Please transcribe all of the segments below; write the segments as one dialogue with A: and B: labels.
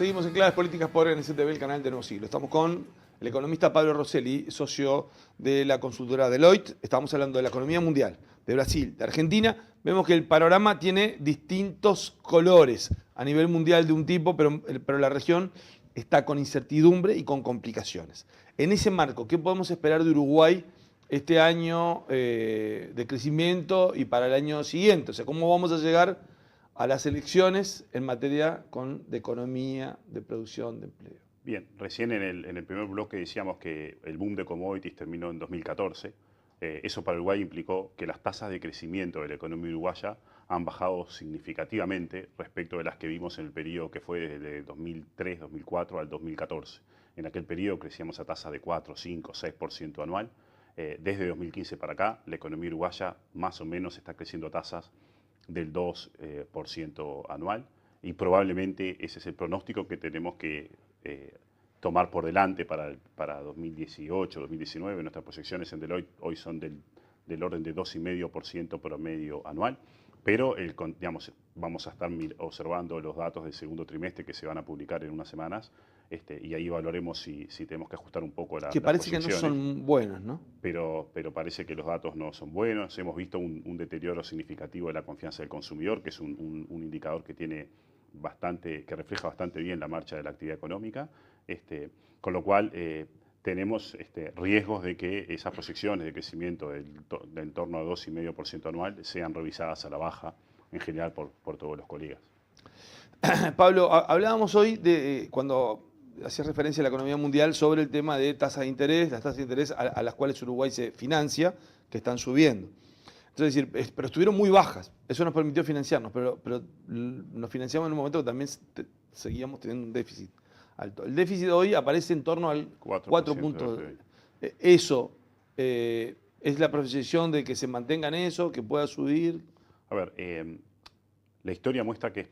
A: Seguimos en Claves Políticas por NCTV, el canal de Nuevo Siglo. Estamos con el economista Pablo Rosselli, socio de la consultora Deloitte. Estamos hablando de la economía mundial, de Brasil, de Argentina. Vemos que el panorama tiene distintos colores a nivel mundial de un tipo, pero la región está con incertidumbre y con complicaciones. En ese marco, ¿qué podemos esperar de Uruguay este año de crecimiento y para el año siguiente? O sea, ¿cómo vamos a llegar a las elecciones en materia de economía, de producción, de empleo?
B: Bien, recién en el primer bloque decíamos que el boom de commodities terminó en 2014. Eso para Uruguay implicó que las tasas de crecimiento de la economía uruguaya han bajado significativamente respecto de las que vimos en el periodo que fue desde 2003, 2004 al 2014. En aquel periodo crecíamos a tasas de 4, 5, 6% anual. Desde 2015 para acá, la economía uruguaya más o menos está creciendo a tasas del 2% anual, y probablemente ese es el pronóstico que tenemos que tomar por delante para 2018, 2019. Nuestras proyecciones en Deloitte hoy son del orden de 2,5% promedio anual, pero digamos, vamos a estar observando los datos del segundo trimestre que se van a publicar en unas semanas, y ahí evaluaremos si tenemos que ajustar un poco las
A: parece que no
B: proyecciones.
A: son buenos, ¿no?
B: Pero parece que los datos no son buenos. Hemos visto un deterioro significativo de la confianza del consumidor, que es un indicador que tiene que refleja bastante bien la marcha de la actividad económica, con lo cual tenemos riesgos de que esas proyecciones de crecimiento de en torno a 2,5% anual sean revisadas a la baja en general por todos los colegas.
A: Pablo, hablábamos hoy de cuando hacías referencia a la economía mundial sobre el tema de tasas de interés, las tasas de interés a las cuales Uruguay se financia, que están subiendo. Entonces, pero estuvieron muy bajas. Eso nos permitió financiarnos, pero nos financiamos en un momento que también seguíamos teniendo un déficit alto. El déficit hoy aparece en torno al 4 puntos. Eso, ¿es la proyección de que se mantenga en eso, que pueda subir?
B: A ver, la historia muestra que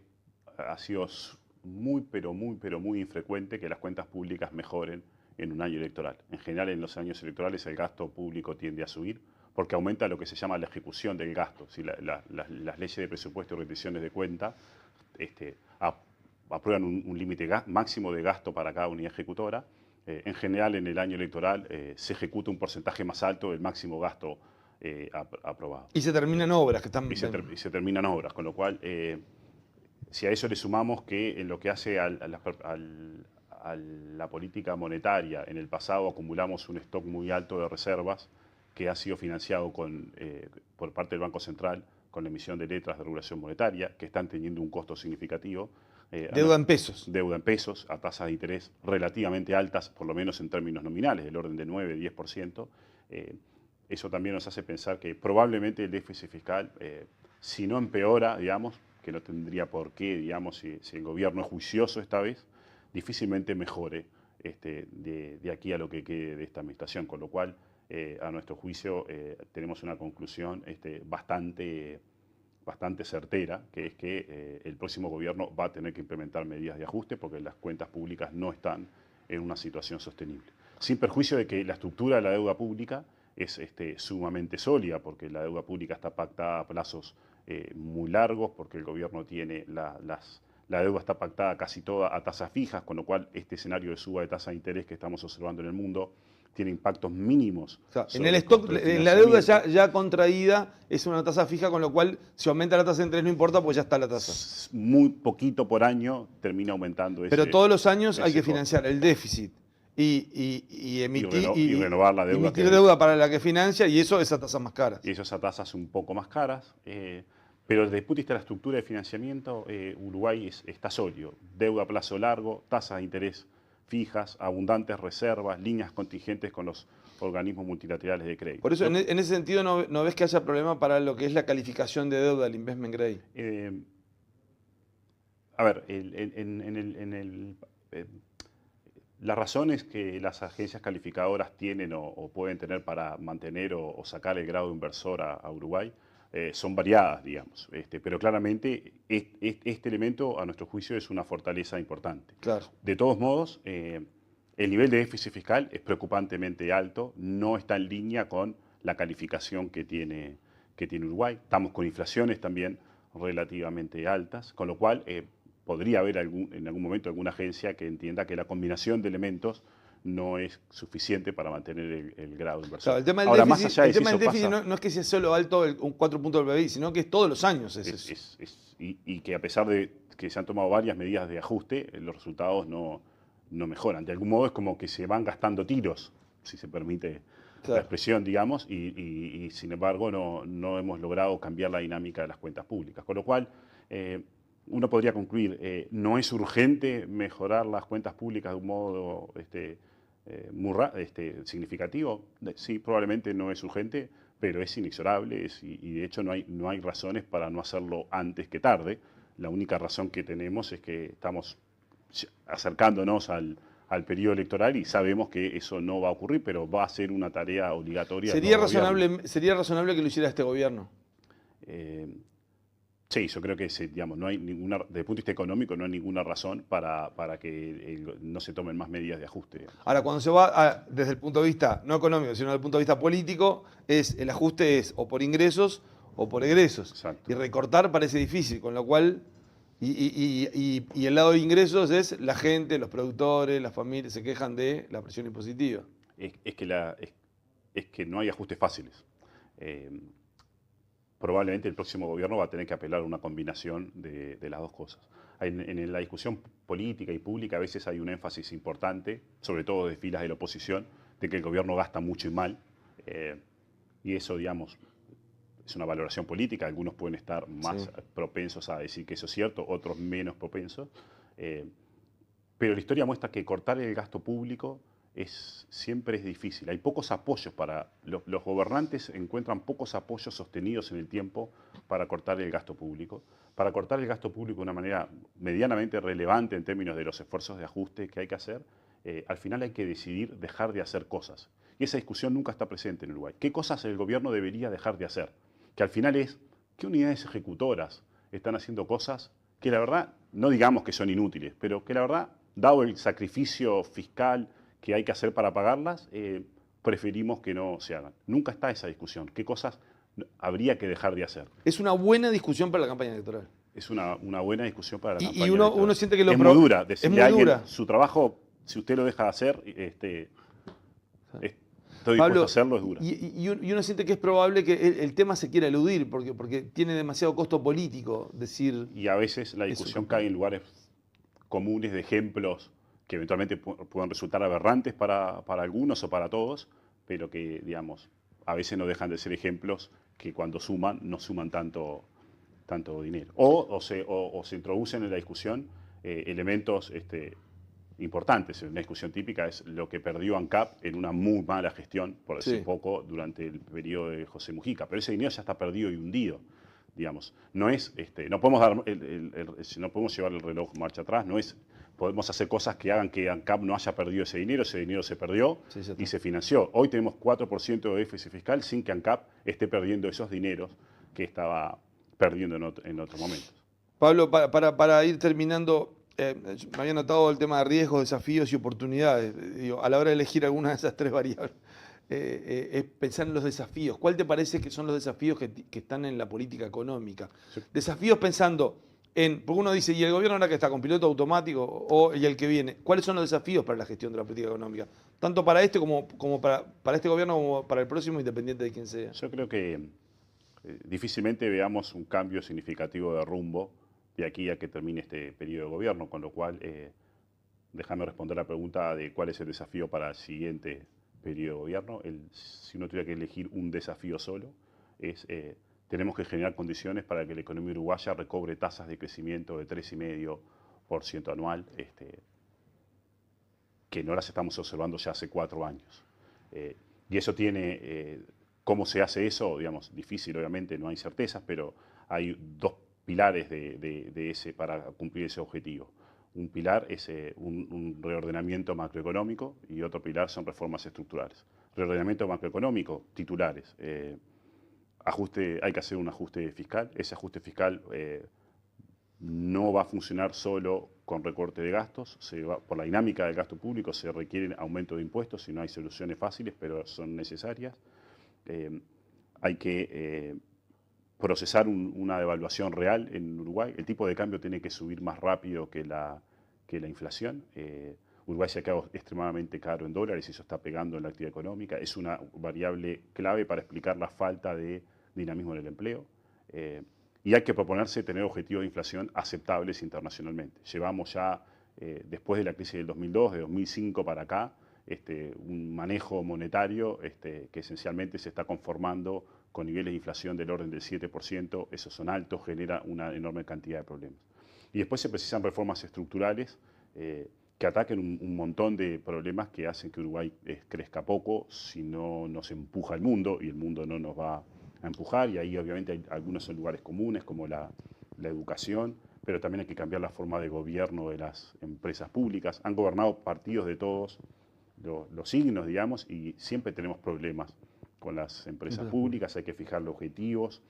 B: ha sido muy infrecuente que las cuentas públicas mejoren en un año electoral. En general, en los años electorales el gasto público tiende a subir porque aumenta lo que se llama la ejecución del gasto. Si las leyes de presupuesto y rendiciones de cuenta aprueban un límite máximo de gasto para cada unidad ejecutora, en general en el año electoral se ejecuta un porcentaje más alto del máximo gasto aprobado.
A: Y se terminan obras que están...
B: Y se terminan obras, con lo cual... si a eso le sumamos que en lo que hace a la política monetaria, en el pasado acumulamos un stock muy alto de reservas que ha sido financiado por parte del Banco Central con la emisión de letras de regulación monetaria, que están teniendo un costo significativo.
A: Deuda en pesos.
B: Deuda en pesos, a tasas de interés relativamente altas, por lo menos en términos nominales, del orden de 9-10%. Eso también nos hace pensar que probablemente el déficit fiscal, si no empeora, digamos, que no tendría por qué, digamos, si el gobierno es juicioso esta vez, difícilmente mejore de aquí a lo que quede de esta administración, con lo cual, a nuestro juicio, tenemos una conclusión bastante certera, que es que el próximo gobierno va a tener que implementar medidas de ajuste porque las cuentas públicas no están en una situación sostenible. Sin perjuicio de que la estructura de la deuda pública es sumamente sólida, porque la deuda pública está pactada a plazos muy largos, porque el gobierno tiene la deuda está pactada casi toda a tasas fijas, con lo cual este escenario de suba de tasa de interés que estamos observando en el mundo tiene impactos mínimos.
A: O sea, en el stock, en la deuda ya contraída es una tasa fija, con lo cual si aumenta la tasa de interés no importa, pues ya está la tasa.
B: Muy poquito por año termina aumentando ese.
A: Pero todos los años hay que financiar el déficit y
B: renovar la deuda.
A: Emitir deuda para la que financia, y eso es a tasas más caras.
B: Y eso es a tasas un poco más caras. Pero desde el punto de vista de la estructura de financiamiento, Uruguay está sólido. Deuda a plazo largo, tasas de interés fijas, abundantes reservas, líneas contingentes con los organismos multilaterales de crédito.
A: Por eso, en ese sentido, ¿no ves que haya problema para lo que es la calificación de deuda, el investment grade?
B: A ver, las razones que las agencias calificadoras tienen o pueden tener para mantener o sacar el grado inversor a Uruguay son variadas, digamos. Pero claramente este elemento, a nuestro juicio, es una fortaleza importante.
A: Claro.
B: De todos modos, el nivel de déficit fiscal es preocupantemente alto, no está en línea con la calificación que tiene Uruguay. Estamos con inflaciones también relativamente altas, con lo cual podría haber en algún momento alguna agencia que entienda que la combinación de elementos no es suficiente para mantener el grado de inversión.
A: Claro, el tema del
B: Ahora,
A: déficit,
B: más allá de
A: el tema del
B: si eso
A: déficit
B: pasa,
A: no es que sea solo alto un 4 puntos del PBI, sino que es todos los años.
B: y que a pesar de que se han tomado varias medidas de ajuste, los resultados no mejoran. De algún modo es como que se van gastando tiros, si se permite la expresión, digamos, y sin embargo no hemos logrado cambiar la dinámica de las cuentas públicas. Con lo cual, uno podría concluir, no es urgente mejorar las cuentas públicas de un modo significativo. Sí, probablemente no es urgente, pero es inexorable y de hecho no hay razones para no hacerlo antes que tarde. La única razón que tenemos es que estamos acercándonos al periodo electoral y sabemos que eso no va a ocurrir, pero va a ser una tarea obligatoria.
A: ¿Sería razonable que lo hiciera este gobierno?
B: Sí, yo creo que digamos, no hay ninguna, desde el punto de vista económico, no hay ninguna razón para que no se tomen más medidas de ajuste.
A: Ahora, cuando se va desde el punto de vista no económico, sino desde el punto de vista político, el ajuste es o por ingresos o por egresos.
B: Exacto.
A: Y recortar parece difícil, con lo cual, y el lado de ingresos es la gente, los productores, las familias se quejan de la presión impositiva.
B: Es que no hay ajustes fáciles. Probablemente el próximo gobierno va a tener que apelar a una combinación de las dos cosas. En la discusión política y pública a veces hay un énfasis importante, sobre todo de filas de la oposición, de que el gobierno gasta mucho y mal. Y eso, digamos, es una valoración política. Algunos pueden estar más propensos a decir que eso es cierto, otros menos propensos. Pero la historia muestra que cortar el gasto público siempre es difícil. Hay pocos apoyos los gobernantes encuentran pocos apoyos sostenidos en el tiempo para cortar el gasto público. Para cortar el gasto público de una manera medianamente relevante en términos de los esfuerzos de ajuste que hay que hacer, al final hay que decidir dejar de hacer cosas. Y esa discusión nunca está presente en Uruguay. ¿Qué cosas el gobierno debería dejar de hacer? Que al final es, ¿qué unidades ejecutoras están haciendo cosas que la verdad, no digamos que son inútiles, pero que la verdad, dado el sacrificio fiscal que hay que hacer para pagarlas, preferimos que no se hagan? Nunca está esa discusión. ¿Qué cosas habría que dejar de hacer?
A: Es una buena discusión para la campaña electoral.
B: Es una buena discusión para la campaña
A: y
B: electoral.
A: uno siente que
B: es muy dura.
A: Es muy dura.
B: Su trabajo, si usted lo deja de hacer, estoy
A: Pablo,
B: dispuesto a hacerlo, es dura.
A: Y uno siente que es probable que el tema se quiera eludir porque tiene demasiado costo político decir...
B: Y a veces la discusión cae en lugares comunes de ejemplos que eventualmente puedan resultar aberrantes para algunos o para todos, pero que, digamos, a veces no dejan de ser ejemplos que cuando suman, no suman tanto dinero. O se introducen en la discusión elementos importantes. Una discusión típica es lo que perdió ANCAP en una muy mala gestión, por decir poco, durante el periodo de José Mujica. Pero ese dinero ya está perdido y hundido. Digamos, no es, no podemos no podemos llevar el reloj marcha atrás, podemos hacer cosas que hagan que ANCAP no haya perdido ese dinero se perdió y se financió. Hoy tenemos 4% de déficit fiscal sin que ANCAP esté perdiendo esos dineros que estaba perdiendo en otros momentos.
A: Pablo, para ir terminando, me había notado el tema de riesgos, desafíos y oportunidades. Digo, a la hora de elegir alguna de esas tres variables, es pensar en los desafíos. ¿Cuál te parece que son los desafíos que están en la política económica? Sí. Desafíos pensando porque uno dice, ¿y el gobierno ahora que está con piloto automático y el que viene? ¿Cuáles son los desafíos para la gestión de la política económica? Tanto para este como para este gobierno como para el próximo, independiente de quién sea.
B: Yo creo que difícilmente veamos un cambio significativo de rumbo de aquí a que termine este periodo de gobierno, con lo cual déjame responder la pregunta de cuál es el desafío para el siguiente periodo de gobierno. Si uno tuviera que elegir un desafío solo, tenemos que generar condiciones para que la economía uruguaya recobre tasas de crecimiento de 3,5% anual, que no las estamos observando ya hace 4 años. Y eso tiene, ¿cómo se hace eso? Digamos, difícil, obviamente, no hay certezas, pero hay 2 pilares para cumplir ese objetivo. Un pilar es un reordenamiento macroeconómico y otro pilar son reformas estructurales. Reordenamiento macroeconómico, titulares. Hay que hacer un ajuste fiscal. Ese ajuste fiscal no va a funcionar solo con recorte de gastos. Por la dinámica del gasto público se requieren aumento de impuestos y no hay soluciones fáciles, pero son necesarias. Hay que procesar una devaluación real en Uruguay. El tipo de cambio tiene que subir más rápido que la inflación. Uruguay se ha quedado extremadamente caro en dólares y eso está pegando en la actividad económica. Es una variable clave para explicar la falta de dinamismo en el empleo. Y hay que proponerse tener objetivos de inflación aceptables internacionalmente. Llevamos ya, después de la crisis del 2002, de 2005 para acá, un manejo monetario que esencialmente se está conformando con niveles de inflación del orden del 7%. Esos son altos, genera una enorme cantidad de problemas. Y después se precisan reformas estructurales que ataquen un montón de problemas que hacen que Uruguay crezca poco si no nos empuja el mundo, y el mundo no nos va a empujar, y ahí obviamente hay algunos son lugares comunes como la educación, pero también hay que cambiar la forma de gobierno de las empresas públicas. Han gobernado partidos de todos los signos, digamos, y siempre tenemos problemas con las empresas públicas. Hay que fijarle objetivos.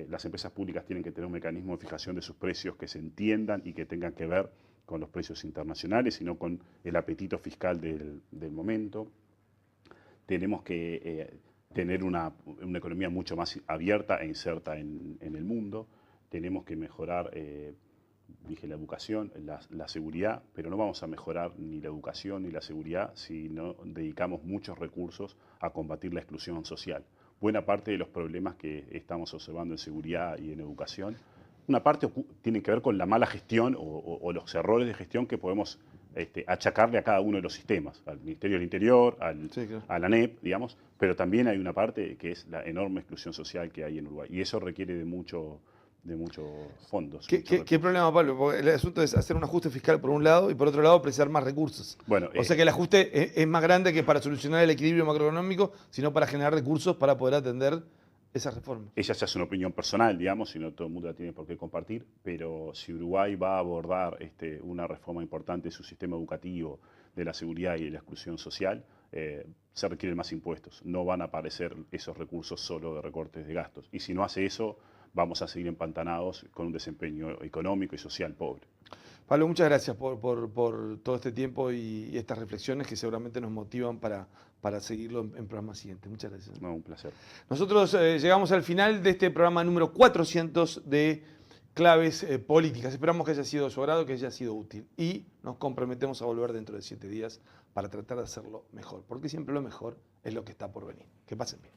B: Las empresas públicas tienen que tener un mecanismo de fijación de sus precios que se entiendan y que tengan que ver con los precios internacionales y no con el apetito fiscal del momento. Tenemos que tener una economía mucho más abierta e inserta en el mundo. Tenemos que mejorar, dije, la educación, la seguridad, pero no vamos a mejorar ni la educación ni la seguridad si no dedicamos muchos recursos a combatir la exclusión social. Buena parte de los problemas que estamos observando en seguridad y en educación, una parte tiene que ver con la mala gestión o los errores de gestión que podemos achacarle a cada uno de los sistemas, al Ministerio del Interior,
A: Sí, claro.
B: a la ANEP, digamos, pero también hay una parte que es la enorme exclusión social que hay en Uruguay, y eso requiere de muchos fondos.
A: ¿Qué problema, Pablo? Porque el asunto es hacer un ajuste fiscal por un lado y por otro lado precisar más recursos.
B: Bueno,
A: O sea que el ajuste es más grande que para solucionar el equilibrio macroeconómico, sino para generar recursos para poder atender esas reformas.
B: ella ya es una opinión personal, digamos, y no todo el mundo la tiene por qué compartir, pero si Uruguay va a abordar una reforma importante de su sistema educativo, de la seguridad y de la exclusión social, se requieren más impuestos. No van a aparecer esos recursos solo de recortes de gastos. Y si no hace eso, vamos a seguir empantanados con un desempeño económico y social pobre.
A: Pablo, muchas gracias por todo este tiempo y estas reflexiones que seguramente nos motivan para seguirlo en programas siguientes. Muchas gracias.
B: No, un placer.
A: Nosotros llegamos al final de este programa número 400 de Claves Políticas. Esperamos que haya sido de su agrado, que haya sido útil. Y nos comprometemos a volver dentro de 7 días para tratar de hacerlo mejor, porque siempre lo mejor es lo que está por venir. Que pasen bien.